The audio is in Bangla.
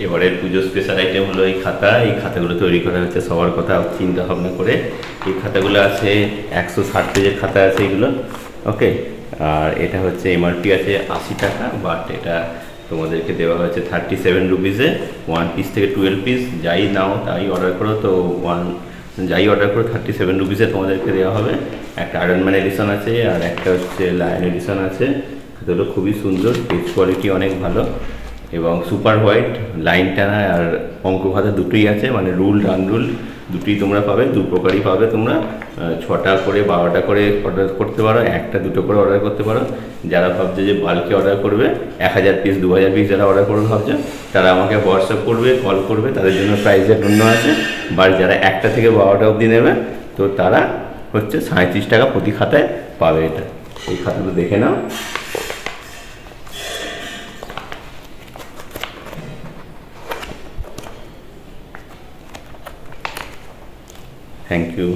এবারের পুজো স্পেশাল আইটেম হলো এই খাতা। এই খাতাগুলো তৈরি করা হচ্ছে সবার কথা চিন্তা ভাবনা করে। এই খাতাগুলো আছে 160 পেজের খাতা আছে এগুলো, ওকে। আর এটা হচ্ছে এমআরপি আছে 80 টাকা, বাট এটা তোমাদেরকে দেওয়া হয়েছে 37 রুপিসে। 1 পিস থেকে 12 পিস যাই নাও তাই অর্ডার করো, তো যাই অর্ডার করো 37 রুপিসে তোমাদেরকে দেওয়া হবে। একটা আয়রনম্যান এডিশন আছে আর একটা হচ্ছে লায়ন এডিশন আছে। খাতাগুলো খুবই সুন্দর, পেজ কোয়ালিটি অনেক ভালো এবং সুপার হোয়াইট, লাইন টানা আর অঙ্ক খাতা দুটোই আছে, মানে রুল আনরুল দুটোই তোমরা পাবে, দু প্রকারই পাবে তোমরা। 6টা করে 12টা করে অর্ডার করতে পারো, 1টা 2টো করে অর্ডার করতে পারো। যারা ভাবছে যে বাল্কে অর্ডার করবে 1000 পিস 2000 পিস যারা অর্ডার করবে ভাবছে, তারা আমাকে হোয়াটসঅ্যাপ করবে, কল করবে, তাদের জন্য প্রাইসের অন্য আছে। বা যারা 1টা থেকে 12টা অবধি নেবে তো তারা হচ্ছে 37 টাকা প্রতি খাতায় পাবে। এটা এই খাতাটা দেখে নাও। Thank you.